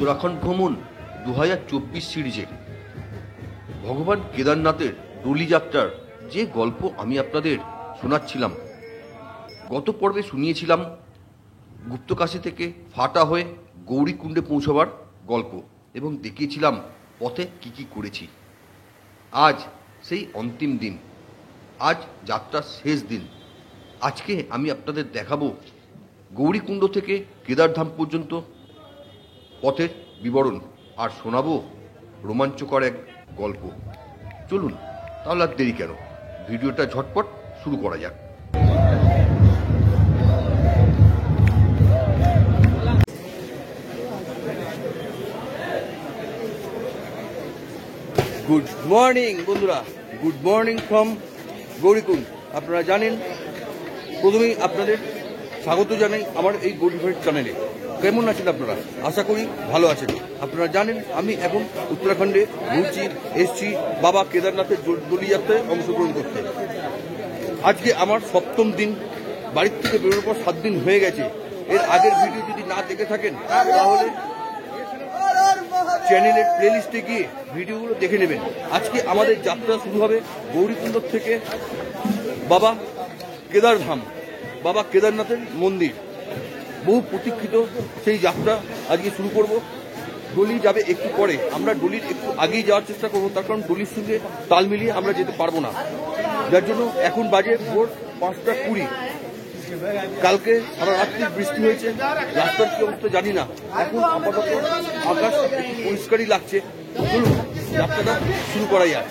উত্তরাখণ্ড ভ্রমণ 2024 সিরিজে ভগবান কেদারনাথের ডোলি যাত্রার যে গল্প আমি আপনাদের শোনাচ্ছিলাম, গত পর্বে শুনিয়েছিলাম গুপ্তকাশী থেকে ফাটা হয়ে গৌরীকুণ্ডে পৌঁছবার গল্প এবং দেখিয়েছিলাম পথে কি করেছি। আজ সেই অন্তিম দিন, আজ যাত্রার শেষ দিন। আজকে আমি আপনাদের দেখাবো গৌরীকুণ্ড থেকে কেদারধাম পর্যন্ত পথের বিবরণ আর শোনাবো রোমাঞ্চকর এক গল্প। চলুন তাহলে আর দেরি কেন, ভিডিওটা ঝটপট শুরু করা যাক। গুড মর্নিং বন্ধুরা, গুড মর্নিং ফ্রম গৌরীকুণ্ড। আপনারা জানেন, প্রথমেই আপনাদের স্বাগত জানাই আমার এই গৌরীকুণ্ড চ্যানেলে। কেমন আছেন আপনারা? আশা করি ভালো আছেন। আপনারা জানেন আমি এখন উত্তরাখণ্ডে ঘুরছি, এসছি বাবা কেদারনাথের ডোলি যাত্রায় অংশগ্রহণ করতে। আজকে আমার 7ম দিন, বাড়ির থেকে বেরোনোর পর 7 দিন হয়ে গেছে। এর আগের ভিডিও যদি না দেখে থাকেন তাহলে চ্যানেলের প্লেলিস্টে গিয়ে ভিডিওগুলো দেখে নেবেন। আজকে আমাদের যাত্রা শুরু হবে গৌরীকুণ্ড থেকে বাবা কেদারধাম, বাবা কেদারনাথের মন্দির। বহু প্রতীক্ষিত সেই যাত্রা আজকে শুরু করব। ডলি যাবে একটু পরে, আমরা ডলির একটু আগেই যাওয়ার চেষ্টা করবো, তার কারণ ডলির সঙ্গে তাল মিলিয়ে আমরা যেতে পারবো না। যার জন্য এখন বাজে ভোর 5টা 20। কালকে সারা রাত্রি বৃষ্টি হয়েছে, রাস্তার কি অবস্থা জানি না। এখন আপাতত আকাশ পরিষ্কারই লাগছে। চলুন যাত্রাটা শুরু করা যায়।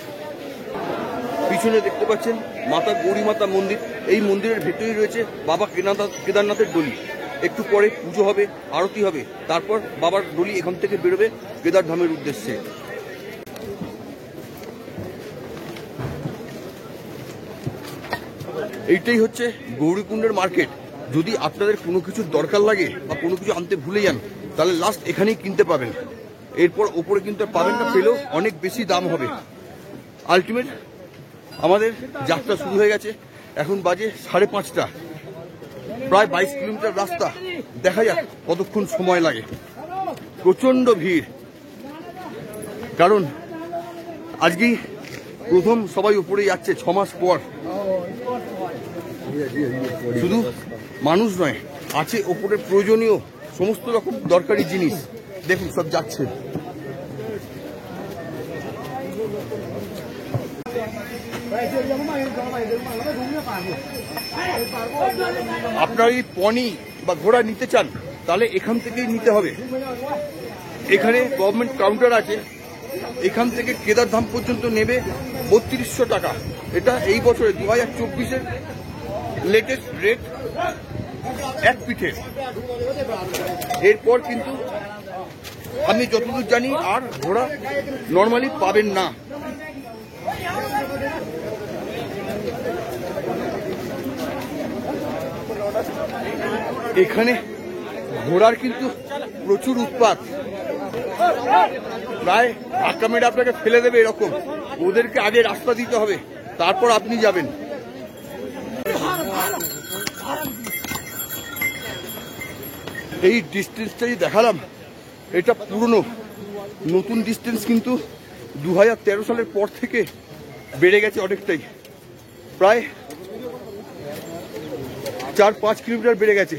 পিছনে দেখতে পাচ্ছেন মাতা গৌরী মাতা মন্দির। এই মন্দিরের ভেতরেই রয়েছে বাবা কেদারনাথের ডলি। একটু পরে পুজো হবে, আরতি হবে, তারপর বাবার ডলি এখান থেকে বেরোবে কেদারধামের উদ্দেশ্যে। এইটাই হচ্ছে গৌরীকুণ্ডের মার্কেট। যদি আপনাদের কোনো কিছুর দরকার লাগে বা কোনো কিছু আনতে ভুলে যান তাহলে লাস্ট এখানেই কিনতে পাবেন। এরপর ওপরে কিনতে পাবেন না, পেলেও অনেক বেশি দাম হবে। আলটিমেট আমাদের যাত্রা শুরু হয়ে গেছে। এখন বাজে 5:30, প্রায় 22 কিলোমিটার রাস্তা। দেখা যাক কতক্ষণ সময় লাগে। প্রচন্ড ভিড়, কারণ আজকেই প্রথম সবাই উপরে যাচ্ছে 6 মাস পর। শুধু মানুষ নয়, আছে ওপরের প্রয়োজনীয় সমস্ত রকম দরকারি জিনিস। দেখুন সব যাচ্ছে। আপনারা এই পনি বা ঘোড়া নিতে চান তাহলে এখান থেকেই নিতে হবে। এখানে গভর্নমেন্ট কাউন্টার আছে। এখান থেকে কেদারধাম পর্যন্ত নেবে 3200 টাকা। এটা এই বছরে 2024-এর লেটেস্ট রেট এক পিঠের। এরপর কিন্তু আমি যতদূর জানি আর ঘোড়া নর্মালি পাবেন না। এখানে ঘোড়ার কিন্তু প্রচুর উৎপাত, প্রায় ধাক্কা মেরে আপনাকে ফেলে দেবে এরকম। ওদেরকে আগে রাস্তা দিতে হবে, তারপর আপনি যাবেন। এই ডিস্টেন্সটাই দেখালাম, এটা পুরনো। নতুন ডিস্টেন্স কিন্তু 2013 সালের পর থেকে বেড়ে গেছে অনেকটাই। প্রায় 4-5 কিলোমিটার বেড়ে গেছে।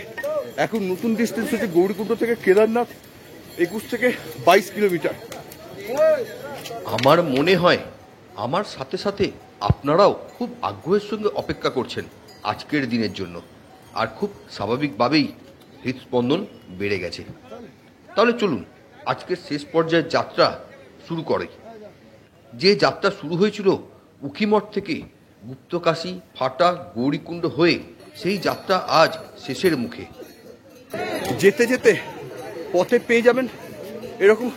এখন নতুন ডিস্টেন্স হচ্ছে গৌরীকুণ্ড থেকে কেদারনাথ 21 থেকে 22 কিলোমিটার। আমার মনে হয় আমার সাথে সাথে আপনারাও খুব আগ্রহের সঙ্গে অপেক্ষা করছেন আজকের দিনের জন্য, আর খুব স্বাভাবিকভাবেই হৃদস্পন্দন বেড়ে গেছে। তাহলে চলুন আজকের শেষ পর্যায়ের যাত্রা শুরু করে। যে যাত্রা শুরু হয়েছিল উখিমঠ থেকে গুপ্তকাশী, ফাটা, গৌরীকুণ্ড হয়ে, সেই যাত্রা আজ শেষের মুখে। যেতে যেতে পথে পেয়ে যাবেন এরকম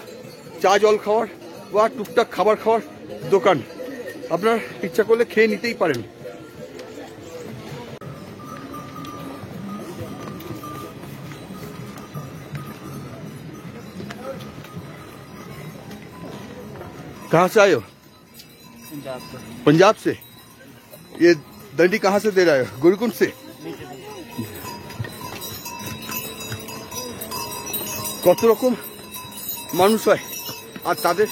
চা জল খাওয়ার বা টুকটাক খাবার খাওয়ার দোকান। আপনার ইচ্ছা করলে খেয়ে নিতেই পারেন। कहाँ से आए हो? पंजाब से। ये दंडी कहाँ से दे रहे हो? गौरीकुंड से। কত রকম মানুষ হয়, আর তাদের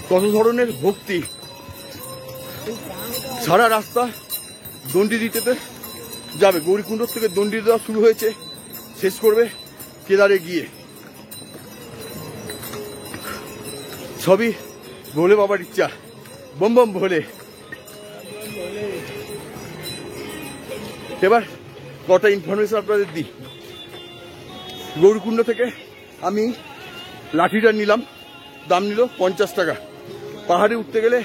কত ধরনের ভক্তি। সারা রাস্তা দণ্ডি দিতে যাবে, গৌরীকুণ্ড থেকে দণ্ডি দেওয়া শুরু হয়েছে, শেষ করবে কেদারে গিয়ে। সবই ভোলে বাবার ইচ্ছা। বম বম ভোলে। এবার কটা ইনফরমেশন আপনাদের দিই। গৌরীকুণ্ড থেকে আমি লাঠিটা নিলাম, দাম নিল 50 টাকা। পাহাড়ে উঠতে গেলে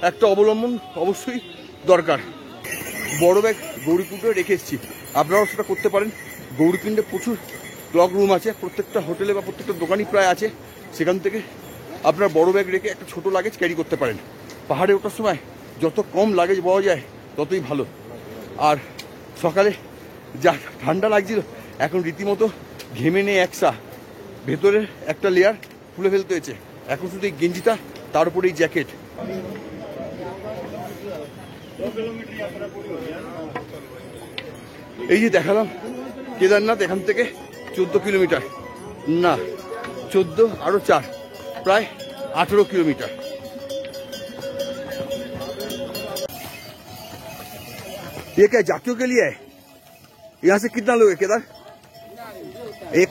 একটা অবলম্বন অবশ্যই দরকার। বড় ব্যাগ গৌরীকুণ্ডে রেখে এসেছি, আপনারাও সেটা করতে পারেন। গৌরীকুণ্ডে প্রচুর ক্লক রুম আছে, প্রত্যেকটা হোটেলে বা প্রত্যেকটা দোকানই প্রায় আছে। সেখান থেকে আপনার বড় ব্যাগ রেখে একটা ছোট লাগেজ ক্যারি করতে পারেন। পাহাড়ে ওঠার সময় যত কম লাগেজ পাওয়া যায় ততই ভালো। আর সকালে যা ঠান্ডা লাগছিল, এখন রীতিমতো ঘেমে নিয়ে একসা, ভেতরের একটা লেয়ার খুলে ফেলতে হয়েছে। এখন শুধু এই গেঞ্জিটা, তার উপরে এই জ্যাকেট। এই যে দেখালাম কেদারনাথ, এখান থেকে 14 কিলোমিটার, না 14 আরো 4, प्राय 18 किलोमीटर। ये क्या जातियों के लिए है? यहाँ से कितना लोग है केदार? एक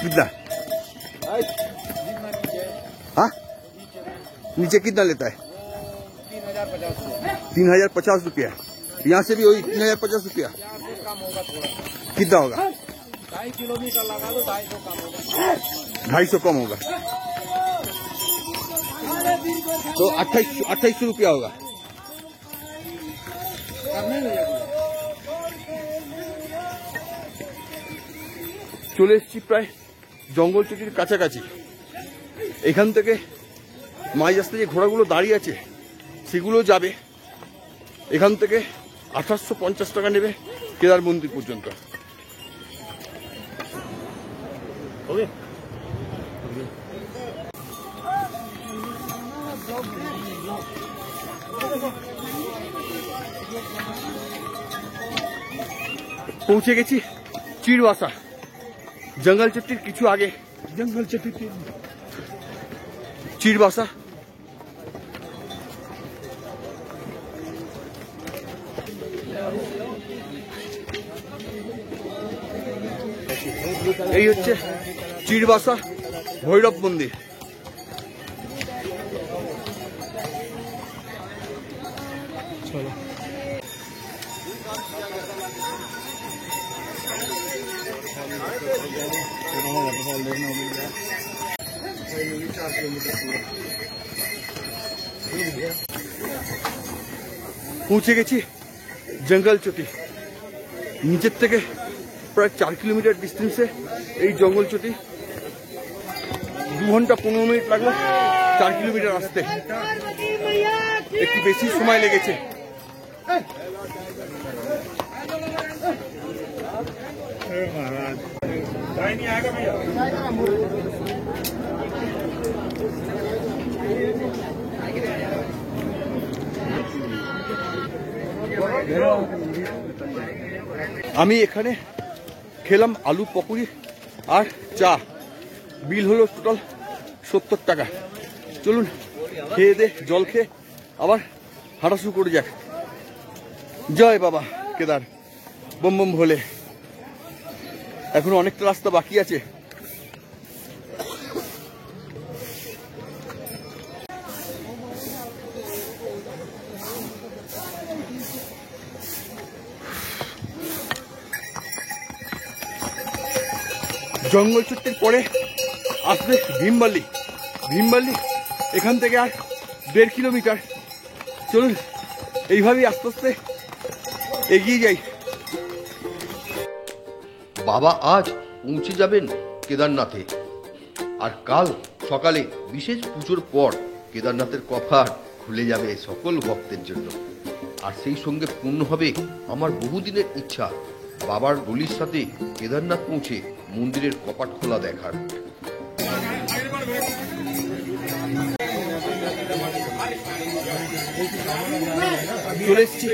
कितना? हाँ, नीचे कितना लेता है? 3050 रुपया। यहाँ से भी वही 3050 रुपया। कितना होगा? 2.5 किलोमीटर लगा लो, 250 कम होगा। 250 कम होगा तो 2800 रुपया होगा। চলে এসেছি প্রায় জঙ্গল চটির কাছাকাছি। এখান থেকে মাঝ রাস্তায় যে ঘোড়াগুলো দাঁড়িয়ে আছে সেগুলো যাবে। এখান থেকে 2850 টাকা নেবে কেদার মন্দির পর্যন্ত। পৌঁছে গেছি চিরবাসা, জঙ্গল চট্টির কিছু আগে। জঙ্গল চট্টি চিরবাসা। এই হচ্ছে চিরবাসা ভৈরব মন্দির। চলো পৌঁছে গেছি জঙ্গল চটি। নিচের থেকে প্রায় 4 কিলোমিটার ডিস্টেন্সে এই জঙ্গল চটি। 2 ঘন্টা 15 মিনিট লাগলো 4 কিলোমিটার আসতে, একটু বেশি সময় লেগেছে। আমি এখানে খেলাম আলু পকোড়ি আর চা, বিল হলো টোটাল 70 টাকা। চলুন খেয়ে দে, জল খেয়ে আবার হাঁটা শুরু করে যাক। জয় বাবা কেদার, বম বম ভোলে। এখনো অনেকটা রাস্তা বাকি আছে। জঙ্গল চট্টির পরে আসবে ভীমবালি। ভীমবালি এখান থেকে আর 1.5 কিলোমিটার। চলুন এইভাবেই আস্তে আস্তে এগিয়ে যাই। বাবা আজ পৌঁছে যাবেন কেদারনাথে, আর কাল সকালে বিশেষ পুজোর পর কেদারনাথের কপাট খুলে যাবে সকল ভক্তের জন্য। আর সেই সঙ্গে পূর্ণ হবে আমার বহুদিনের ইচ্ছা, বাবার ডলির সাথে কেদারনাথ পৌঁছে মন্দিরের কপাট খোলা দেখার। চলে এসছি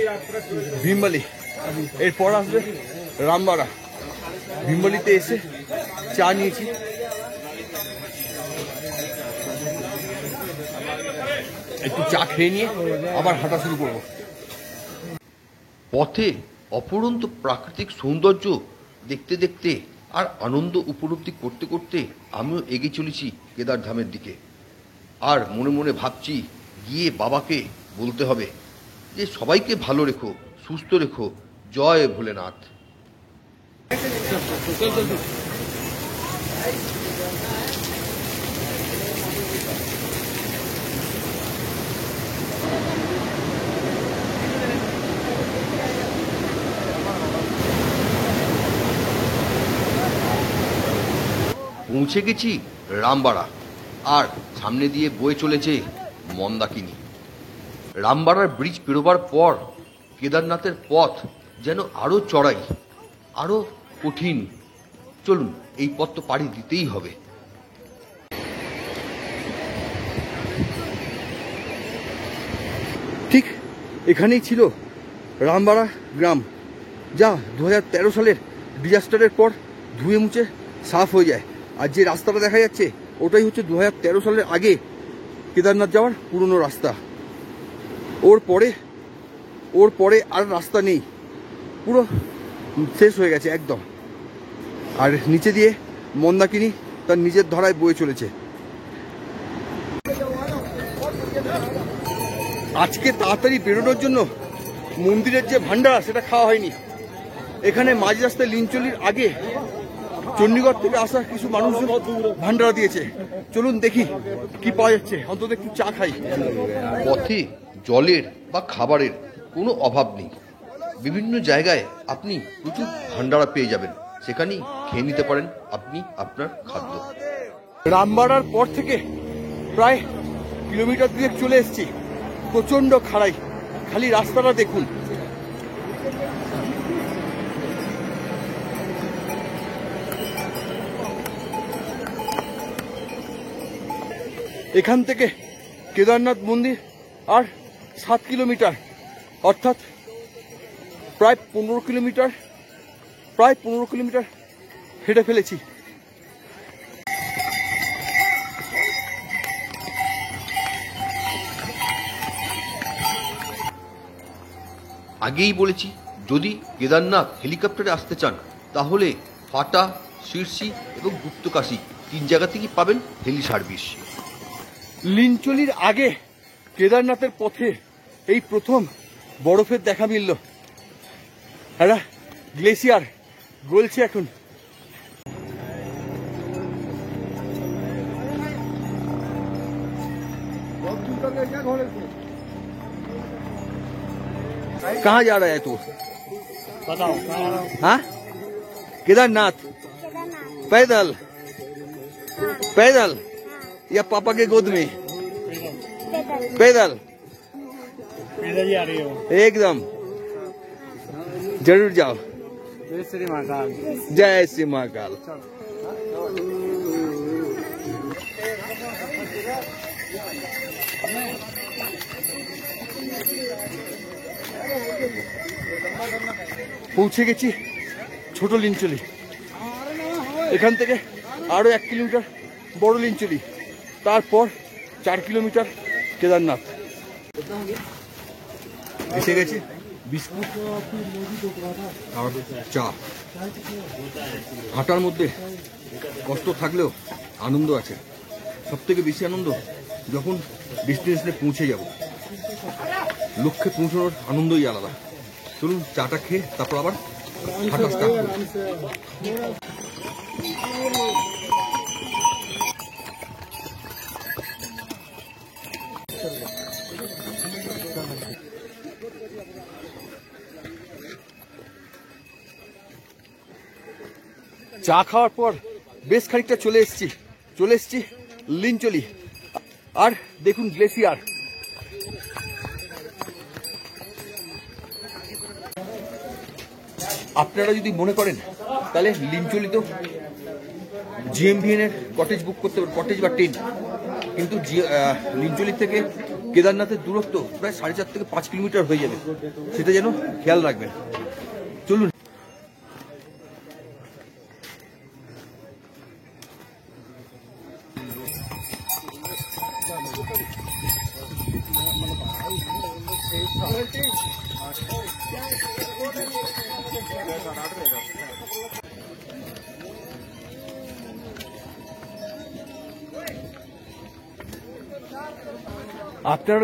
ভীমবালি, এরপর আসবে রামবাড়া। ভীমবালিতে এসে চা নিয়েছি। একটু চা খেয়ে নিয়ে আবার হাঁটা শুরু করব। পথে অপরন্ত প্রাকৃতিক সৌন্দর্য দেখতে দেখতে আর আনন্দ উপলব্ধি করতে করতে আমিও এগিয়ে চলেছি কেদারধামের দিকে। আর মনে মনে ভাবছি, গিয়ে বাবাকে বলতে হবে যে সবাইকে ভালো রেখো, সুস্থ রেখো, জয় ভোলেনাথ। পৌঁছে গেছি রামবাড়া, আর সামনে দিয়ে বয়ে চলেছে মন্দাকিনী। রামবাড়ার ব্রিজ পেরোবার পর কেদারনাথের পথ যেন আরো চড়াই, আরো কঠিন। চলুন, এই পথ তো পাড়ি দিতেই হবে। ঠিক এখানেই ছিল রামবাড়া গ্রাম, যা 2013 সালের ডিজাস্টারের পর ধুয়ে মুছে সাফ হয়ে যায়। আর যে রাস্তাটা দেখা যাচ্ছে ওটাই হচ্ছে 2013 সালের আগে কেদারনাথ যাওয়ার পুরনো রাস্তা। ওর পরে আর রাস্তা নেই, পুরো শেষ হয়ে গেছে একদম। আর নিচে দিয়ে মন্দাকিনী তার নিজের ধারায় বয়ে চলেছে। আজকে তাড়াতাড়ি বেরোনোর জন্য মন্দিরের যে ভান্ডারা সেটা খাওয়া হয়নি। এখানে মাঝ রাস্তায় লিঞ্চলির আগে চণ্ডীগড় থেকে আসা কিছু মানুষ ভান্ডারা দিয়েছে। চলুন দেখি কি পাওয়া যাচ্ছে, অন্তত একটু চা খাই। পথে জলের বা খাবারের কোনো অভাব নেই। বিভিন্ন জায়গায় আপনি প্রচুর ভান্ডারা পেয়ে যাবেন, সেখানেই খেয়ে নিতে পারেন আপনি আপনার খাদ্য। রামবাড়ার পর থেকে প্রায় কিলোমিটার 2 চলে এসেছি। প্রচন্ড খাড়াই, খালি রাস্তাটা দেখুন। এখান থেকে কেদারনাথ মন্দির আর 7 কিলোমিটার, অর্থাৎ প্রায় 15 কিলোমিটার হেঁটে ফেলেছি। আগেই বলেছি, যদি কেদারনাথ হেলিকপ্টারে আসতে চান তাহলে ফাটা, শিরসি এবং গুপ্তকাশী 3 জায়গা থেকেই পাবেন হেলি সার্ভিস। লিঞ্চলির আগে কেদারনাথের পথে এই প্রথম বরফের দেখা মিলল। একটা গ্লেসিয়ার গলছে এখন। कहाँ जा रहा है तू? बताओ। हाँ, केदारनाथ पैदल पैदल या पापा के गोद में? पैदल पैदल ही आ रही हो? एकदम जरूर जाओ। जय श्री महाकाल। जय श्री महाकाल। পৌঁছে গেছি ছোট লিঞ্চলি। এখান থেকে আরো 1 কিলোমিটার বড় লিঞ্চলি, তারপর 4 কিলোমিটার কেদারনাথ। এসে গেছি বিস্কুট আর চা। হাঁটার মধ্যে কষ্ট থাকলেও আনন্দ আছে। সব থেকে বেশি আনন্দ যখন ডেস্টিনেশনে পৌঁছে যাব। লক্ষ্যে পৌঁছানোর আনন্দই আলাদা। চলুন চাটা খেয়ে তারপর আবার হাঁটা স্টার্ট করব। চা খাওয়ার পর বেশ খানিকটা চলে এসেছি লিঞ্চলি। আর দেখুন গ্লেসিয়ার। আপনারা যদি মনে করেন তাহলে লিঞ্চলি তো জিএমভিএন এর কটেজ বুক করতে পারেন, কটেজ বা টেন্ট। কিন্তু লিঞ্চলি থেকে কেদারনাথের দূরত্ব প্রায় 4.5 থেকে 5 কিলোমিটার হয়ে যাবে, সেটা যেন খেয়াল রাখবেন। চলুন। আপনারা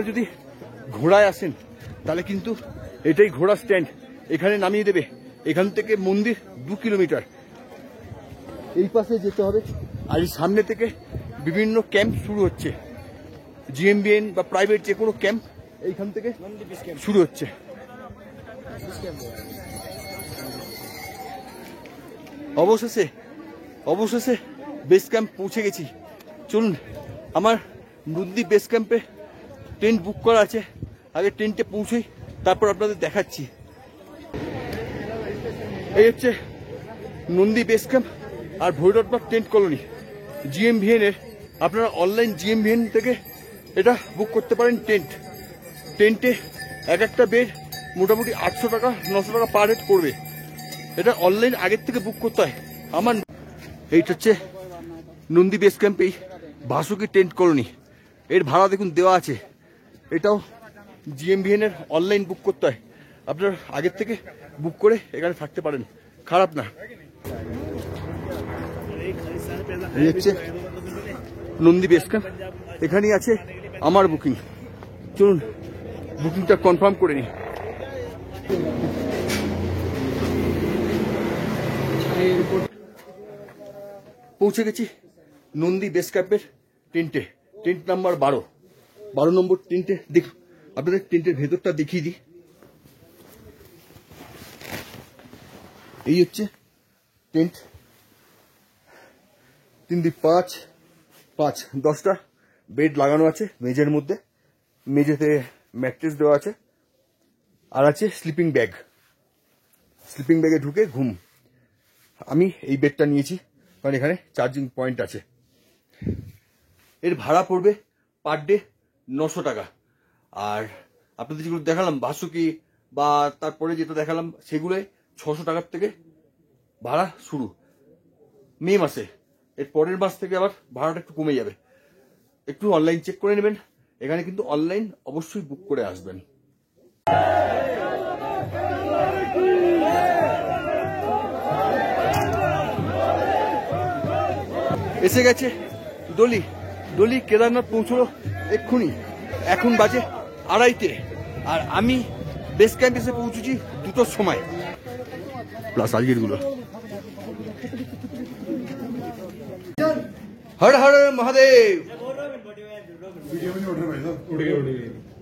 যদি ঘোড়ায় আসেন তাহলে কিন্তু এটাই ঘোড়া স্ট্যান্ড, এখানে নামিয়ে দেবে। এখান থেকে মন্দির 2 কিলোমিটার, এই পাশে যেতে হবে। আর এই সামনে থেকে বিভিন্ন ক্যাম্প শুরু হচ্ছে, জিএমবিএন বা প্রাইভেট যে কোনো ক্যাম্প এইখান থেকে শুরু হচ্ছে। অবশেষে বেস ক্যাম্প পৌঁছে গেছি। চলুন, আমার নন্দী বেস ক্যাম্পে টেন্ট বুক করা আছে, আগে টেন্টে পৌঁছই, তারপর আপনাদের দেখাচ্ছি। এই হচ্ছে নন্দী বেস ক্যাম্প আর ভৈরববাগ টেন্ট কলোনি জিএমভিএন এর। আপনারা অনলাইন জিএমভিএন থেকে এটা বুক করতে পারেন। টেন্টে এক একটা বেড মোটামুটি 800 টাকা 900 টাকা পার হেড পড়বে। এটা অনলাইন আগের থেকে বুক করতে হয়। আমার এইটা হচ্ছে নন্দী বেস ক্যাম্প, এই ভাসুকি টেন্ট কলোনি। এর ভাড়া দেখুন দেওয়া আছে। এটাও জিএমভিএন এর অনলাইন বুক করতে হয়, আপনারা আগের থেকে বুক করে এখানে থাকতে পারেন, খারাপ না। এই হচ্ছে নন্দী বেস ক্যাম্প, এখানেই আছে আমার বুকিং। চলুন বুকিংটা কনফার্ম করে নিই। পৌঁছে গেছি নন্দী বেস ক্যাম্পের টেন্টে, টেন্ট নাম্বার 12 নম্বর টেন্টে। দেখুন, আপনাদের টেন্টের ভেতরটা দেখিয়ে দিই। এই হচ্ছে টেন্ট, 3-5 10টা বেড লাগানো আছে মেঝের মধ্যে। মেঝেতে ম্যাট্রেস দেওয়া আছে, আর আছে স্লিপিং ব্যাগে ঢুকে ঘুম। আমি এই বেডটা নিয়েছি কারণ এখানে চার্জিং পয়েন্ট আছে। এর ভাড়া পড়বে পার ডে 900 টাকা। আর আপনাদের যেগুলো দেখালাম ভাসুকি বা তারপরে যেটা দেখালাম সেগুলোই 600 টাকার থেকে ভাড়া শুরু মে মাসে। এর পরের মাস থেকে আবার ভাড়াটা একটু কমে যাবে। একটু অনলাইন চেক করে নেবেন, এখানে কিন্তু অনলাইন অবশ্যই বুক করে আসবেন। এসে গেছে ডলি কেদারনাথ পৌঁছলো এক্ষুনি। এখন বাজে 2:30, আর আমি বেস ক্যাম্প এসে পৌঁছেছি 2টোর সময় প্লাস আজকের গুলো। হর হর মহাদেব,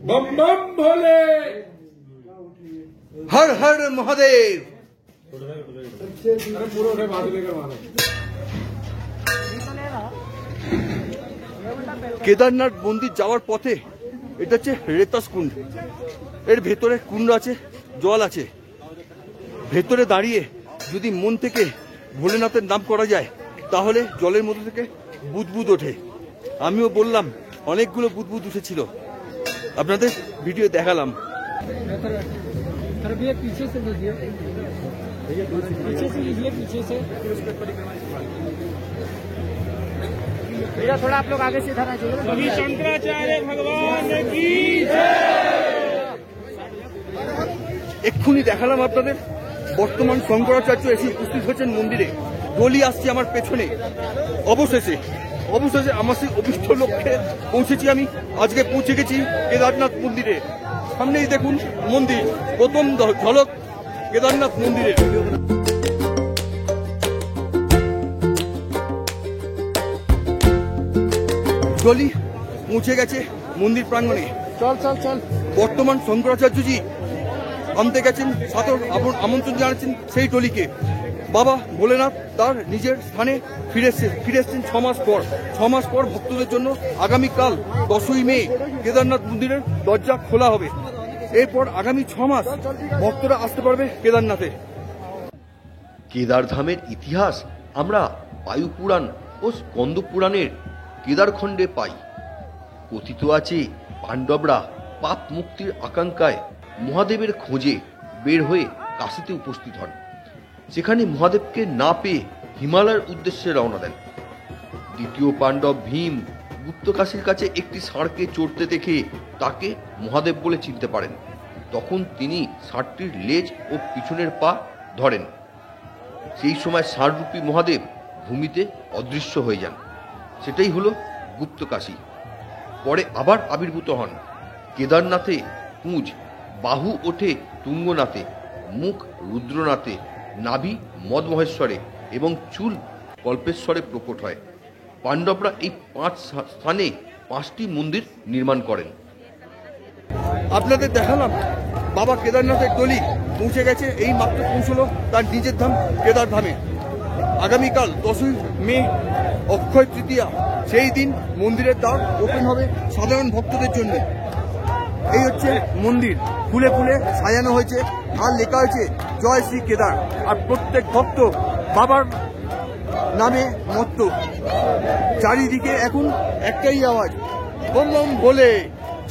बम बम भोले, হর হর মহাদেব। কেদারনাথ মন্দির যাওয়ার পথে এটা হচ্ছে রেতাস কুণ্ড। এর ভেতরে কুণ্ড আছে, জল আছে। ভেতরে দাঁড়িয়ে যদি মন থেকে ভোলেনাথের নাম করা যায় তাহলে জলের মধ্যে থেকে বুদবুদ ওঠে। আমিও বললাম, অনেকগুলো বুদবুদ উঠেছিল, আপনাদের ভিডিও দেখালাম। भैया थोड़ा आप लोग आगे से इधर आ जाइए। शंकराचार्य भगवान की এক্ষুনি দেখালাম আপনাদের। বর্তমান শঙ্করাচার্য এসে উপস্থিত হচ্ছেন মন্দিরে, ডলি আসছে আমার পেছনে। অবশেষে আমার সেই অভিষ্ট লক্ষ্যে পৌঁছেছি আমি। আজকে পৌঁছে গেছি কেদারনাথ মন্দিরে। সামনেই দেখুন মন্দির, প্রথম ঝলক কেদারনাথ মন্দিরের। ডলি পৌঁছে গেছে মন্দির প্রাঙ্গণে। চল। বর্তমান শঙ্করাচার্যজি আনতে গেছেন, সাথে আমন্ত্রণ জানাচ্ছেন সেই ডলিকে। বাবা ভোলেনাথ তার নিজের স্থানে ফিরে এসছেন 6 মাস পর ভক্তদের জন্য আগামীকাল 10ই মে কেদারনাথ মন্দিরের দরজা খোলা হবে। এরপর আগামী 6 মাস ভক্তরা আসতে পারবে কেদারনাথে। কেদারধামের ইতিহাস আমরা বায়ু পুরাণ ও স্কন্দ পুরাণের কেদারখণ্ডে পাই। কথিত আছে পাণ্ডবরা পাপ মুক্তির আকাঙ্ক্ষায় মহাদেবের খোঁজে বের হয়ে কাশীতে উপস্থিত হন। সেখানে মহাদেবকে না পেয়ে হিমালয়ের উদ্দেশ্যে রওনা দেন। দ্বিতীয় পাণ্ডব ভীম গুপ্তকাশীর কাছে একটি ষাঁড়কে চড়তে দেখে তাকে মহাদেব বলে চিনতে পারেন। তখন তিনি ষাঁড়টির লেজ ও পিছনের পা ধরেন। সেই সময় ষাঁড়রূপী মহাদেব ভূমিতে অদৃশ্য হয়ে যান। সেটাই হলো গুপ্তকাশী। পরে আবার আবির্ভূত হন কেদারনাথে পুঁজ, বাহু ওঠে তুঙ্গনাথে, মুখ রুদ্রনাথে, নাভি মদমহেশ্বরে এবং চুল কল্পেশ্বরে প্রকট হয়। পাণ্ডবরা এই 5 স্থানে 5টি মন্দির নির্মাণ করেন। আপনাদের দেখালাম বাবা কেদারনাথের টলি পৌঁছে গেছে, এই মাত্র পৌঁছলো তার নিজের ধাম কেদার ধামে। আগামীকাল 10ই মে অক্ষয় তৃতীয়া, সেই দিন মন্দিরের দ্বার ওপেন হবে সাধারণ ভক্তদের জন্য। এই হচ্ছে মন্দির, ফুলে ফুলে সাজানো হয়েছে আর লেখা হয়েছে জয় শ্রী কেদার। আর প্রত্যেক ভক্ত বাবার নামে মত্ত। চারিদিকে এখন একটাই আওয়াজ, বম বম ভোলে,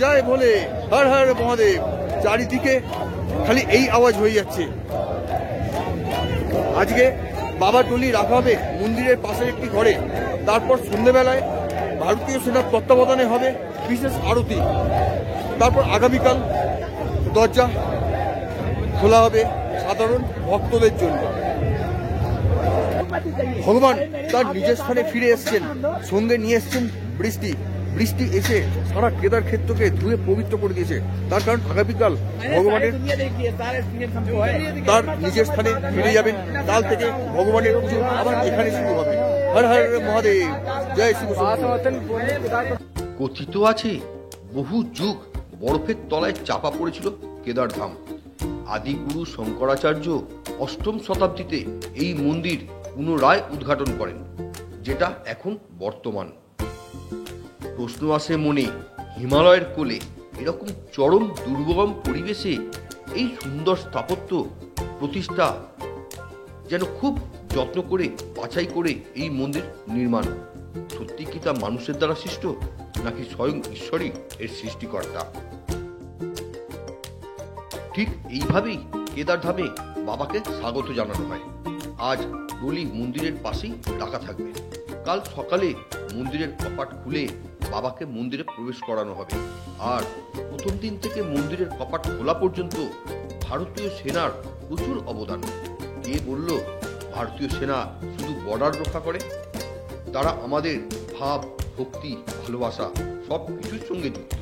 জয় ভোলে, হর হর মহাদেব। চারিদিকে খালি এই আওয়াজ হয়ে যাচ্ছে। আজকে বাবার টলি রাখা হবে মন্দিরের পাশের একটি ঘরে। তারপর সন্ধ্যেবেলায় ভারতীয় সেনার তত্ত্বাবধানে হবে বিশেষ আরতি। তারপর আগামীকাল দরজা খোলা হবে সাধারণ ভক্তদের জন্য। ভগবান তার নিজের স্থানে ফিরে এসছেন, সঙ্গে নিয়ে এসছেন বৃষ্টি। বৃষ্টি এসে সারা কেদার ক্ষেত্রকে ধুয়ে পবিত্র করে দিয়েছে। তার কারণ আগামীকাল ভগবানের তার নিজের স্থানে ফিরে যাবেন। কাল থেকে ভগবানের পুজো আবার এখানে শুরু হবে। হর হর মহাদেব, জয় শিব। কথিত আছে বহু যুগ বরফের তলায় চাপা পড়েছিল কেদারধাম। আদিগুরু শঙ্করাচার্য 8ম শতাব্দীতে এই মন্দির পুনরায় উদ্ঘাটন করেন, যেটা এখন বর্তমান। প্রশ্ন আসে মনে, হিমালয়ের কোলে এরকম চরম দুর্গম পরিবেশে এই সুন্দর স্থাপত্য প্রতিষ্ঠা, যেন খুব যত্ন করে বাছাই করে এই মন্দির নির্মাণ। সত্যি কি তা মানুষের দ্বারা সৃষ্ট, নাকি স্বয়ং ঈশ্বরই এর সৃষ্টিকর্তা? ঠিক এইভাবেই কেদারধামে বাবাকে স্বাগত জানানো হয়। আজ ডলি মন্দিরের পাশেই রাখা থাকবে। কাল সকালে মন্দিরের কপাট খুলে বাবাকে মন্দিরে প্রবেশ করানো হবে। আর প্রথম দিন থেকে মন্দিরের কপাট খোলা পর্যন্ত ভারতীয় সেনার প্রচুর অবদান। কে বলল ভারতীয় সেনা শুধু বর্ডার রক্ষা করে? তারা আমাদের ভাব, ভক্তি, ভালোবাসা সব কিছুর সঙ্গে যুক্ত।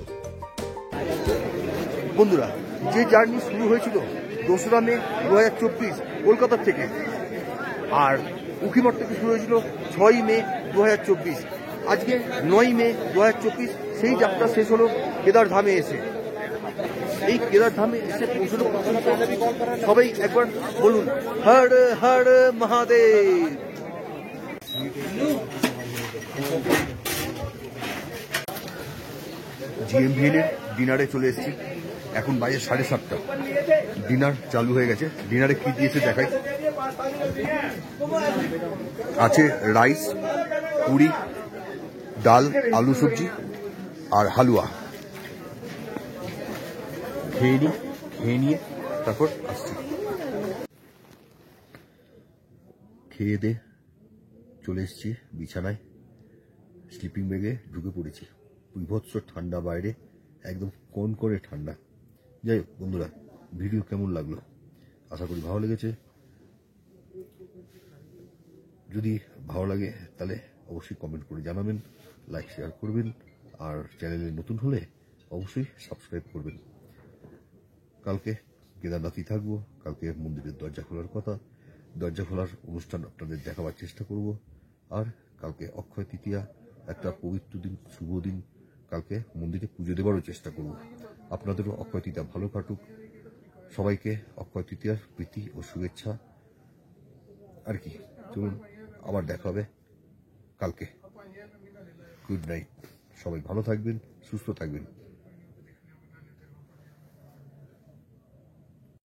বন্ধুরা, যে জার্নি শুরু হয়েছিল 2রা মে 2024 কলকাতা থেকে, আর উখিমঠ থেকে শুরু হয়েছিল 6ই মে 2024, আজকে 9ই মে 2024 সেই যাত্রা শেষ হলো কেদার ধামে এসে। এই কেদার ধামে এসে পৌঁছলো সবাই একবার বলুন হর হর মহাদেব। জিএমভিএন এর ডিনারে চলে এসেছি। এখন বাজে 7:30। ডিনার চালু হয়ে গেছে। ডিনারে কি দিয়েছে দেখাই। আছে রাইস, পুরি, ডাল, আলু সবজি আর হালুয়া। খেয়ে নিয়ে তারপর আসছি। খেয়ে দে চলে এসছি বিছানায়, স্লিপিং ব্যাগে ঢুকে পড়েছি। বিভৎস ঠান্ডা বাইরে, একদম কোন করে ঠান্ডা। যাই হোক বন্ধুরা, ভিডিও কেমন লাগলো আশা করি ভালো লেগেছে। যদি ভালো লাগে তাহলে অবশ্যই কমেন্ট করে জানাবেন, লাইক শেয়ার করবেন, আর চ্যানেলে নতুন হলে অবশ্যই সাবস্ক্রাইব করবেন। কালকে কেদারনাথই থাকবো। কালকে মন্দিরের দরজা খোলার কথা। দরজা খোলার অনুষ্ঠান আপনাদের দেখাবার চেষ্টা করব। আর কালকে অক্ষয় তৃতীয়া, একটা পবিত্র দিন, শুভ দিন। কালকে মন্দিরে পুজো দেওয়ারও চেষ্টা করব। আপনাদেরও অক্ষয় তৃতীয়া ভালো কাটুক। সবাইকে অক্ষয় তৃতীয়ার প্রীতি ও শুভেচ্ছা। আর কি, চলুন আবার দেখা হবে কালকে। Good night. সবাই ভালো থাকবেন, সুস্থ থাকবেন।